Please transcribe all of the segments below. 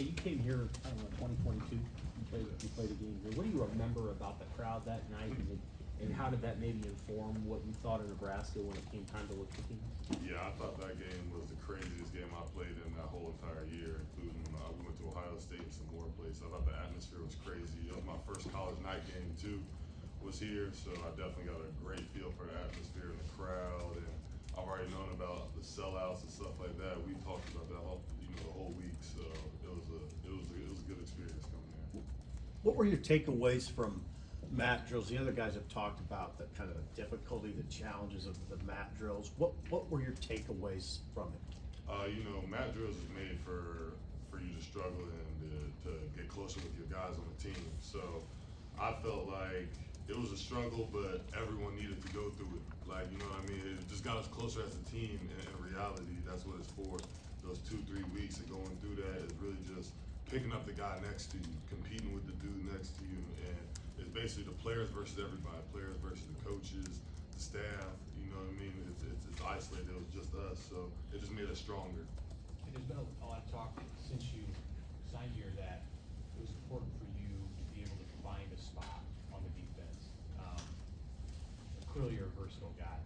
Hey, you came here, I don't know, 2022, you played a game here. What do you remember about the crowd that night, and how did that maybe inform what you thought of Nebraska when it came time to look at the team? Yeah, I thought that game was the craziest game I played in that whole entire year, including we went to Ohio State and some more places. I thought the atmosphere was crazy. It was my first college night game too, was here, so I definitely got a great feel for the atmosphere and the crowd. And I've already known about the sellouts and stuff like that. We talked about that the whole week, so it was a good experience coming there. What were your takeaways from mat drills? The other guys have talked about the kind of the difficulty, the challenges of the mat drills. What were your takeaways from it? Mat drills is made for you to struggle and to get closer with your guys on the team. So I felt like it was a struggle, but everyone needed to go through it. Like, you know what I mean? It just got us closer as a team, and in reality, that's what it's for. Those 2-3 weeks of going through that is really just picking up the guy next to you, competing with the dude next to you, and it's basically the players versus everybody, players versus the coaches, the staff, you know what I mean? It's isolated, it was just us, so it just made us stronger. And there's been a lot of talk since you signed here that it was important for you to be able to find a spot on the defense. Clearly you're a versatile guy.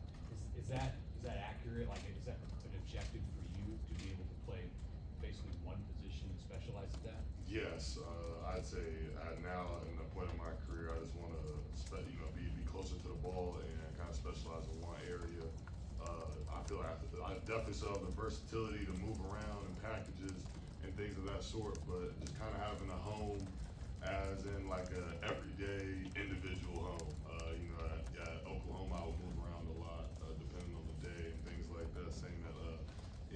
Is that accurate? Like, is that an objective for you to be able to play basically one position and specialize at that? Yes, I'd say now in the point of my career, I just want to be closer to the ball and kind of specialize in one area. I feel like I definitely still have the versatility to move around in packages and things of that sort, but just kind of having a home as in like a everyday individual home. At Oklahoma, I would move around a lot depending on the day and things like that. Same at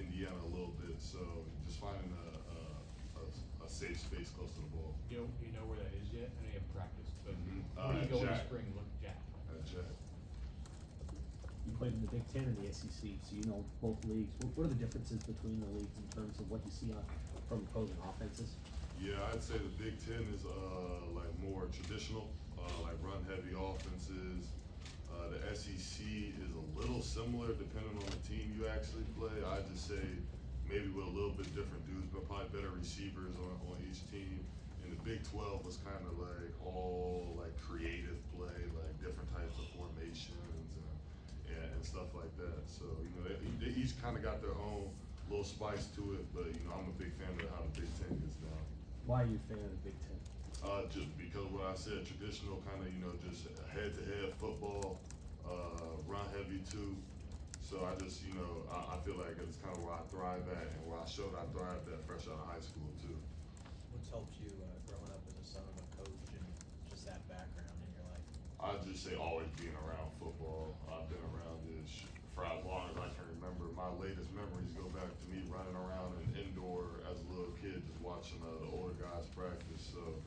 Indiana a little bit. So just finding a safe space close to the ball. You know where that is yet? I know you haven't practiced, but where do you At go in the Jack. spring? Look, Jack. At Jack. You played in the Big Ten and the SEC, so you know both leagues. What are the differences between the leagues in terms of what you see from opposing offenses? Yeah, I'd say the Big Ten is like more traditional, like run heavy offenses. The SEC is a little similar depending on the team you actually play. I'd just say maybe with a little bit different dudes, but probably better receivers on each team. And the Big 12 was kind of like all like creative play, like different types of formations and stuff like that. So they each kind of got their own little spice to it. But I'm a big fan of how the Big Ten gets down. Why are you a fan of the Big Ten? Just because what I said, traditional kind of, just head-to-head football, run heavy too. So I just, I feel like it's kind of where I thrive at and where I showed I thrived at fresh out of high school too. What's helped you growing up as a son of a coach and just that background in your life? I'd just say always being around football. I've been around this for as long as I can remember. My latest memories go back to me running around an indoor as a little kid, just watching the older guys practice. So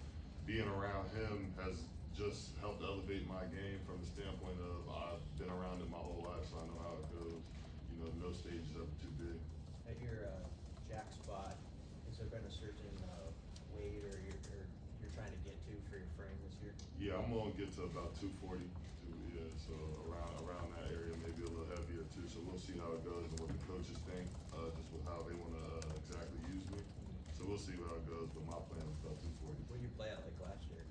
being around him has just helped elevate my game from the standpoint of I've been around it my whole life, so I know how it goes. No stage is ever too big. At your jack spot, has there been a certain weight or you're trying to get to for your frame this year? Yeah, I'm gonna get to about 240. So around that area, maybe a little heavier too. So we'll see how it goes and what the coaches think, just with how they want to exactly use me. So we'll see how it goes. But my plan is about 240. What did you play at like last year?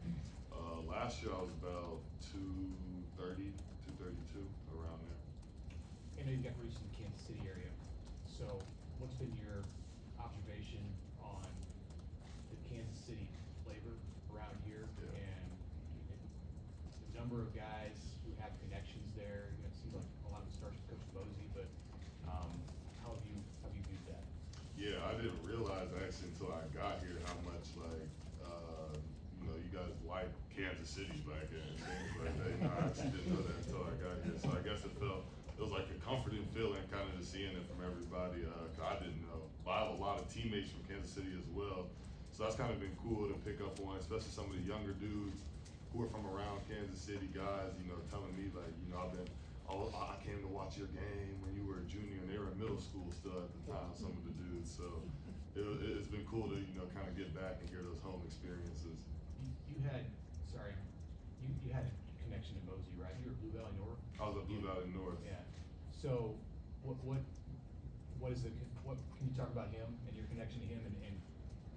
Last year I was about 230, 232, around there. I know you got roots in the Kansas City area. So what's been your observation on the Kansas City flavor around here and the number of guys who have connections there? It seems like a lot of it starts with Coach Bosey, but how have you viewed that? Yeah, I didn't realize actually until I got here how much you guys like Kansas City back then and things like that. I actually didn't know that until I got here. So I guess it was like a comforting feeling kind of just seeing it from everybody. 'Cause I didn't know. But I have a lot of teammates from Kansas City as well. So that's kind of been cool to pick up on, especially some of the younger dudes who are from around Kansas City guys, telling me like, I came to watch your game when you were a junior and they were in middle school still at the time, some of the dudes. So it's been cool to, kind of get back and hear those home experiences. You had a connection to Bosey, right? You were at Blue Valley North? I was at Blue Valley North. Yeah. So what can you talk about him and your connection to him and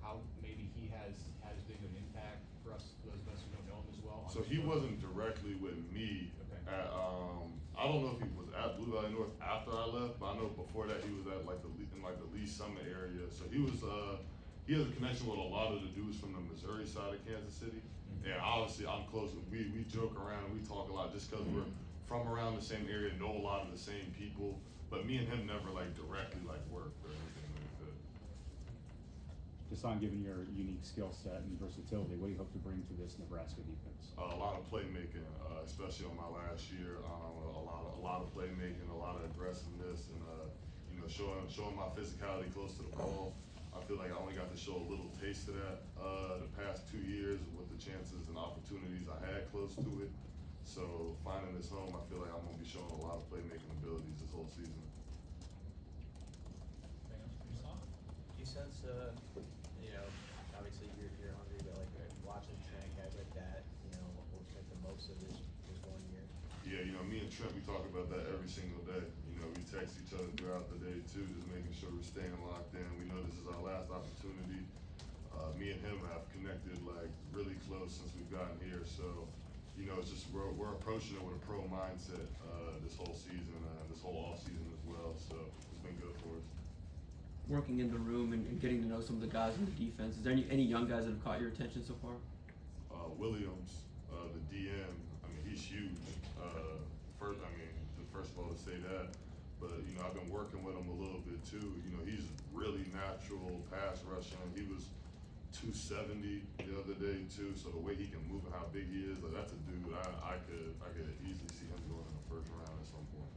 how maybe he has had as big of an impact for us, those of us who don't know him as well? on So this he program? wasn't directly with me Okay. at, I don't know if he was at Blue Valley North after I left, but I know before that he was at like in like the Lee Summit area. So he was, he has a connection with a lot of the dudes from the Missouri side of Kansas City. And obviously I'm close, we joke around, we talk a lot just cause we're from around the same area, know a lot of the same people. But me and him never like directly like worked or anything like that. Dasan, given your unique skill set and versatility, what do you hope to bring to this Nebraska defense? A lot of playmaking, especially on my last year. A lot of playmaking, a lot of aggressiveness, and you know, showing my physicality close to the ball. I feel like I only got to show a little taste of that the past 2 years with the chances and opportunities I had close to it. So finding this home, I feel like I'm gonna be showing a lot of playmaking abilities this whole season. Do you sense, you know, obviously you're hungry, but like watching Trent, guys like that, you know, will make the most of this 1 year? Yeah, you know, me and Trent, we talk about that every single day. You know, we text each other throughout the day too, just making sure we're staying locked in. We know this is our last opportunity. Me and him have connected like really close since we've gotten here. So, you know, it's just we're approaching it with a pro mindset this whole season, this whole off season as well. So it's been good for us. Working in the room and getting to know some of the guys in the defense, is there any young guys that have caught your attention so far? Williams, the DM, I mean, he's huge. First of all, to say that, but you know, I've been working with him a little bit too. You know, he's really natural pass rushing. He was 270 the other day too. So the way he can move and how big he is, like that's a dude I could easily see him going in the first round at some point.